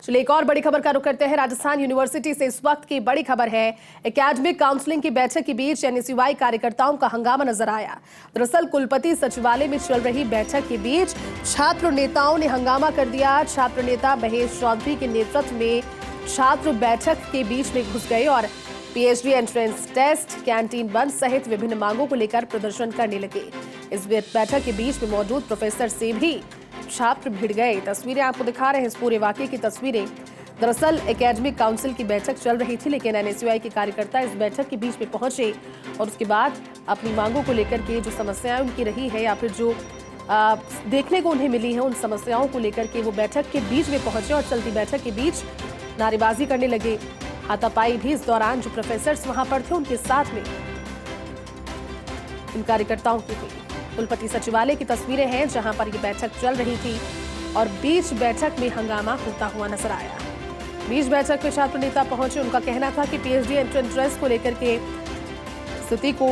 चलिए एक और बड़ी खबर का रुख करते हैं। राजस्थान यूनिवर्सिटी से इस वक्त की बड़ी खबर है। एकेडमिक काउंसलिंग की बैठक के बीच एनएसयूआई कार्यकर्ताओं का हंगामा नजर आया। दरअसल कुलपति सचिवालय में चल रही बैठक के बीच छात्र नेताओं ने हंगामा कर दिया। छात्र नेता महेश चौधरी के नेतृत्व में छात्र बैठक के बीच में घुस गए और पीएचडी एंट्रेंस टेस्ट, कैंटीन बंद सहित विभिन्न मांगों को लेकर प्रदर्शन करने लगे। इस बैठक के बीच में मौजूद प्रोफेसर से भी छात्र भिड़ गए। तस्वीरें आपको दिखा रहे हैं, इस पूरे वाकये की तस्वीरें। दरअसल एकेडमिक काउंसिल की बैठक चल रही थी, लेकिन एनएसयूआई के कार्यकर्ता इस बैठक के बीच में पहुंचे और उसके बाद अपनी मांगों को लेकर के जो समस्याएं उनकी रही है या फिर जो देखने को उन्हें मिली है, उन समस्याओं को लेकर के वो बैठक के बीच में पहुंचे और चलती बैठक के बीच नारेबाजी करने लगे। हाथापाई भी इस दौरान जो प्रोफेसर्स वहां पर थे उनके साथ में इन कार्यकर्ताओं की हुई। कुलपति सचिवालय की तस्वीरें हैं जहां पर ये बैठक चल रही थी और बीच बैठक में हंगामा होता हुआ नजर आया। बीच बैठक में छात्र नेता पहुंचे। उनका कहना था कि पीएचडी एंट्रेंस टेस्ट को लेकर के स्थिति को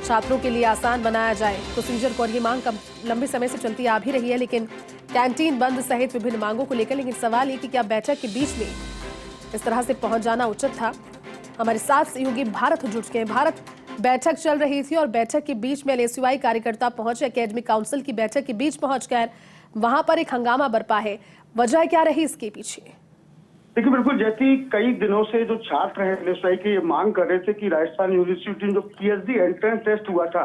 छात्रों के लिए आसान बनाया जाए। प्रोसीजर को और ये मांग लंबे समय से चलती आ भी रही है, लेकिन कैंटीन बंद सहित विभिन्न मांगों को लेकर। लेकिन सवाल ये कि क्या बैठक के बीच में इस तरह से पहुंच जाना उचित था? हमारे साथ सहयोगी भारत जुड़ चुके हैं। भारत, बैठक चल रही थी और बैठक के बीच में एनएसयूआई कार्यकर्ता पहुंचे। एकेडमिक काउंसिल की बैठक के बीच पहुंचकर वहां पर एक हंगामा बरपा है। वजह क्या रही इसके पीछे? देखिए, बिल्कुल जैसे कई दिनों से जो छात्र हैं एनएसयूआई के ये मांग कर रहे थे कि राजस्थान यूनिवर्सिटी में जो पीएचडी एंट्रेंस टेस्ट हुआ था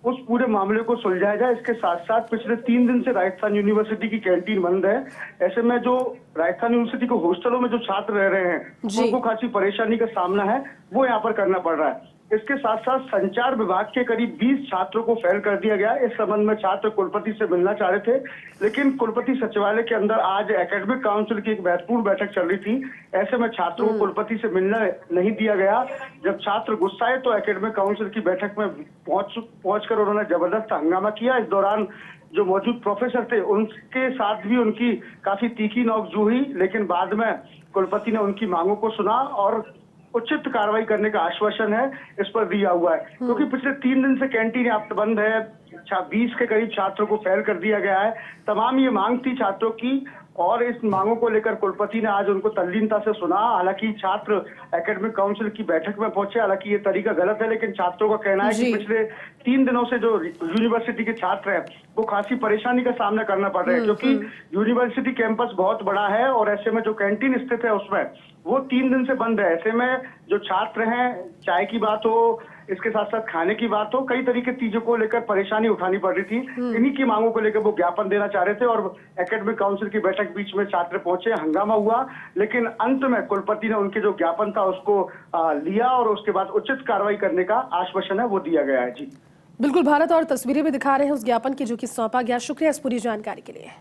उस पूरे मामले को सुलझाया जाए। इसके साथ साथ पिछले 3 दिन से राजस्थान यूनिवर्सिटी की कैंटीन बंद है। ऐसे में जो राजस्थान यूनिवर्सिटी के हॉस्टलों में जो छात्र रह रहे हैं उनको खासी परेशानी का सामना है, वो यहाँ पर करना पड़ रहा है। इसके साथ साथ संचार विभाग के करीब 20 छात्रों को फेल कर दिया गया। इस संबंध में छात्र कुलपति से मिलना चाह रहे थे, लेकिन कुलपति सचिवालय के अंदर आज एकेडमिक काउंसिल की एक महत्वपूर्ण बैठक चल रही थी। ऐसे में छात्रों को कुलपति से मिलना नहीं दिया गया। जब छात्र गुस्साए तो एकेडमिक काउंसिल की बैठक में पहुंचकर उन्होंने जबरदस्त हंगामा किया। इस दौरान जो मौजूद प्रोफेसर थे उनके साथ भी उनकी काफी तीखी नोक-झोंक हुई, लेकिन बाद में कुलपति ने उनकी मांगों को सुना और उचित कार्रवाई करने का आश्वासन है इस पर दिया हुआ है। क्योंकि पिछले 3 दिन से कैंटीन यहाँ बंद है, 20 के करीब छात्रों को फेल कर दिया गया है। तमाम ये मांग थी छात्रों की और इस मांगों को लेकर कुलपति ने आज उनको तल्लीनता से सुना। हालांकि छात्र एकेडमिक काउंसिल की बैठक में पहुंचे, हालांकि ये तरीका गलत है, लेकिन छात्रों का कहना है कि पिछले 3 दिनों से जो यूनिवर्सिटी के छात्र हैं वो खासी परेशानी का सामना करना पड़ रहा है। क्योंकि यूनिवर्सिटी कैंपस बहुत बड़ा है और ऐसे में जो कैंटीन स्थित है उसमें वो 3 दिन से बंद है। ऐसे में जो छात्र हैं, चाय की बात हो, इसके साथ साथ खाने की बात हो, कई तरीके चीजों को लेकर परेशानी उठानी पड़ रही थी। इन्हीं की मांगों को लेकर वो ज्ञापन देना चाह रहे थे और एकेडमिक काउंसिल की बैठक बीच में छात्र पहुंचे, हंगामा हुआ, लेकिन अंत में कुलपति ने उनके जो ज्ञापन था उसको लिया और उसके बाद उचित कार्रवाई करने का आश्वासन है वो दिया गया है। जी बिल्कुल भारत, और तस्वीरें भी दिखा रहे हैं उस ज्ञापन की जो कि सौंपा गया। शुक्रिया इस पूरी जानकारी के लिए।